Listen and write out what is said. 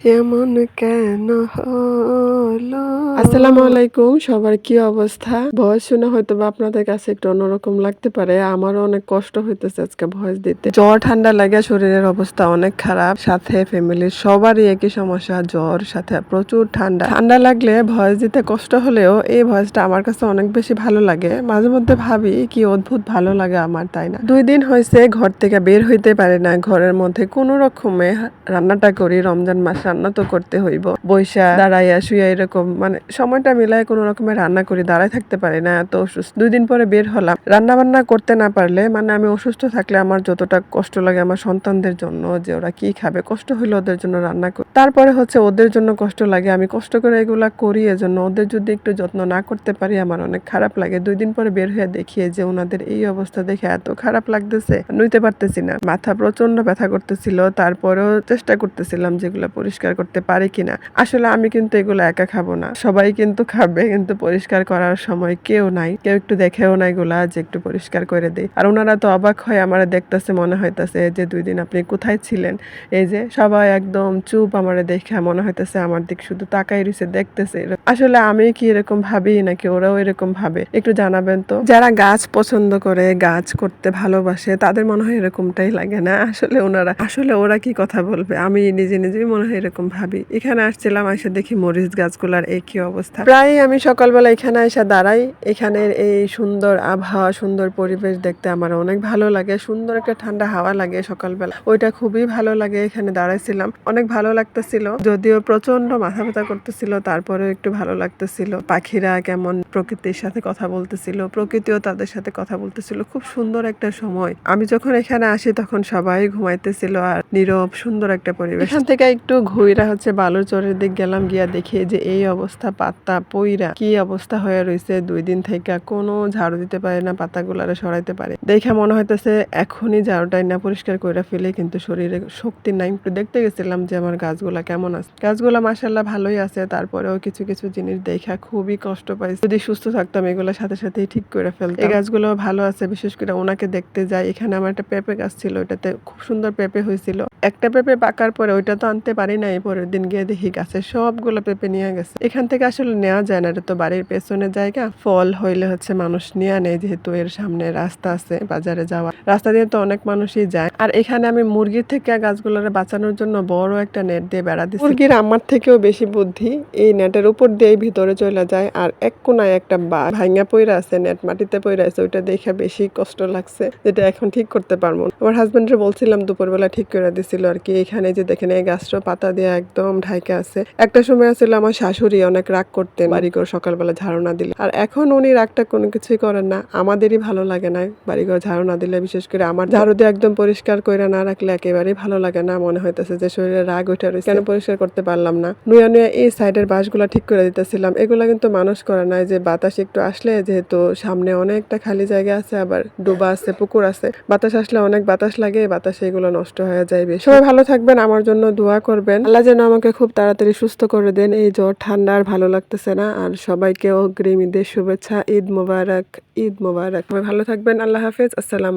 এমন কেন হলো? আসসালামু আলাইকুম, সবার কি অবস্থা? ভয়েস শুনে হয়তোবা আপনাদের কাছে একটু অন্যরকম লাগতে পারে। আমারও অনেক কষ্ট হইতেছে আজকে ভয়েস দিতে। জ্বর ঠান্ডা লাগে, শরীরের অবস্থা অনেক খারাপ। সাথে ফ্যামিলির সবারই একই সমস্যা, জ্বর সাথে প্রচুর ঠান্ডা। ঠান্ডা লাগলে ভয়েস দিতে কষ্ট হলেও এই ভয়েসটা আমার কাছে অনেক বেশি ভালো লাগে। মাঝে মধ্যে ভাবি কি অদ্ভুত ভালো লাগে আমার, তাই না? 2 দিন হয়েছে ঘর থেকে বের হইতে পারি না। ঘরের মধ্যে কোনো রকমে রান্নাটা করি। রমজান মাস রান্না তো করতে হইব। বইসা দাঁড়াইয়া শুইয়া এরকম মানে সময়টা মিলায় কোনো রকমে রান্না করি, দাঁড়ায় থাকতে পারি না, এত অসুস্থ। 2 দিন পরে বের হলাম। রান্না বান্না করতে না পারলে মানে আমি অসুস্থ থাকলে আমার যতটা কষ্ট লাগে আমার সন্তানদের জন্য, যে ওরা কি খাবে, কষ্ট হইলে ওদের জন্য রান্না করি। তারপরে হচ্ছে ওদের জন্য কষ্ট লাগে, আমি কষ্ট করে এগুলা করি, এজন্য ওদের যদি একটু যত্ন না করতে পারি আমার অনেক খারাপ লাগে। 2 দিন পরে বের হয়ে দেখি যে ওনাদের এই অবস্থা দেখে এত খারাপ লাগতেছে, নইতে পারতেছি না। মাথা প্রচন্ড ব্যথা করতেছিল, তারপরেও চেষ্টা করতেছিলাম যেগুলো পরিষ্কার করতে পারি কিনা। আসলে আমি কিন্তু এগুলো একা খাবো না, সবাই কিন্তু খাবে, কিন্তু পরিষ্কার করার সময় কেউ নাই, কেউ একটু দেখেও না এগুলা যে একটু পরিষ্কার করে দেই। আর ওনারা তো অবাক হয়ে আমারে দেখতেছে, মনে হইতেছে যে 2 দিন আপনি কোথায় ছিলেন। এই যে সবাই একদম চুপ, আমারে দেখে মনে হইতেছে আমার দিক শুধু তাকাই রইছে, দেখতেছে। আসলে আমি কি এরকম ভাবি নাকি ওরাও এরকম ভাবে, একটু জানাবেন তো। যারা গাছ পছন্দ করে, গাছ করতে ভালোবাসে, তাদের মনে হয় এরকমটাই লাগে না? আসলে ওরা কি কথা বলবে, আমি নিজে নিজেই মনে হয় এরকম ভাবি। এখানে আসছিলাম, এসে দেখি মরিচ গাছগুলার এই কি অবস্থা। প্রায় আমি সকালবেলা এখানে এসে দাঁড়াই। এখানের এই সুন্দর আবহাওয়া, সুন্দর পরিবেশ দেখতে আমার অনেক ভালো লাগে। সুন্দর একটা ঠান্ডা হাওয়া লাগে সকালবেলা, ওইটা খুবই ভালো লাগে। এখানে দাঁড়াইছিলাম, অনেক ভালো লাগতেছিল, যদিও প্রচন্ড মাথা ব্যথা করতেছিল, তারপরেও একটু ভালো লাগতেছিল। পাখিরা কেমন প্রকৃতির সাথে কথা বলতেছিল, প্রকৃতিও তাদের সাথে কথা বলতেছিল। খুব সুন্দর একটা সময়। আমি যখন এখানে আসি তখন সবাই ঘুমাইতেছিল আর নীরব সুন্দর একটা পরিবেশ। এখান থেকে একটু ঘুইরা হচ্ছে বালুচরের দিক গেলাম, গিয়া দেখি যে এই অবস্থা, পাতা পইরা কি অবস্থা হয়ে রয়েছে। 2 দিন থেকে কোনো ঝাড়ু দিতে পারে না, পাতাগুলারে সরাইতে পারে। দেখে মনে হইতেছে এখনই ঝাড়ুটাই না পরিষ্কার করে ফেলে, কিন্তু শরীরে শক্তি নাই। একটু দেখতে গেছিলাম যে আমার গাছগুলা কেমন আছে। গাছগুলা মাশাআল্লাহ ভালোই আছে, তারপরেও কিছু কিছু জিনিস দেখা খুবই কষ্ট পাই। যদি সুস্থ থাকতাম এগুলো সাথে সাথেই ঠিক করে ফেলতাম। এই গাছগুলো ভালো আছে, বিশেষ করে ওনাকে দেখতে যাই। এখানে আমার একটা পেঁপে গাছ ছিল, ওটাতে খুব সুন্দর পেঁপে হয়েছিল। একটা পেঁপে পাকার পরে ওইটা তো আনতে পারি নাই, পরের দিন গিয়ে দেখি গাছের সবগুলো পেঁপে নিয়ে গেছে। এখান থেকে আসলে নেওয়া যায় না, এটা তো বাড়ির পেছনের জায়গা। ফল হইলে হচ্ছে মানুষ নিয়ে নেয়, যেহেতু এর সামনে রাস্তা আছে বাজারে যাওয়া, রাস্তা দিয়ে তো অনেক মানুষই যায়। আর এখানে আমি মুরগির থেকে গাছগুলোরে বাঁচানোর জন্য বড় একটা নেট দিয়ে বেড়া দিচ্ছি। মুরগির আমার থেকেও বেশি বুদ্ধি, এই নেটের উপর দিয়ে ভিতরে চলে যায়। আর এক কোনায় একটা ভাঙা পইরা আছে, নেট মাটিতে পইরা আছে, ওইটা দেখে বেশি কষ্ট লাগছে, যেটা এখন ঠিক করতে পারবো না। আমার হাজবেন্ডের বলছিলাম, দুপুরবেলা ঠিক করে দিছিল আর কি। এখানে যে দেখেন এই গাছটা পাতা দিয়ে একদম ঢাইকা আছে। একটা সময় আছিল আমার শাশুড়ি অনেক রাগ করতেন বাড়িঘর সকালবেলা ঝাড়ু না দিলে, আর এখন উনি রাগটা কোনো কিছুই করেন না। আমাদেরই ভালো লাগে না বাড়িঘর ঝাড়ু না দিলে, বিশেষ করে আমার ঝাড়ু দিয়ে একদম পরিষ্কার করে না রাখলে একেবারেই ভালো লাগে না। মনে হইতেছে যে শরীরে রাগ উঠে রয়েছে, কেন পরিষ্কার করতে পারলাম না। নুয়া নুয়া এই সাইডের বাঁশগুলা ঠিক করে দিতেছিলাম। এগুলা কিন্তু মানুষ করে নাই, যে বাতাস একটু আসলে, যেহেতু সামনে অনেকটা খালি জায়গা আছে, আবার ডোবা আছে, পুকুর আছে, বাতাস আসলে অনেক বাতাস লাগে, বাতাসে এগুলো নষ্ট হয়ে যায় বেশি। সবাই ভালো থাকবেন, আমার জন্য দোয়া করবেন। আল্লাহ যেন আমাকে খুব তাড়াতাড়ি সুস্থ করে দেন। এই জ্বর ঠান্ডা আর ভালো লাগতেছে না। আর সবাইকে অগ্রিম ঈদের শুভেচ্ছা। ঈদ মোবারক, ঈদ মোবারক। সবাই ভালো থাকবেন। আল্লাহ হাফেজ। আসসালাম।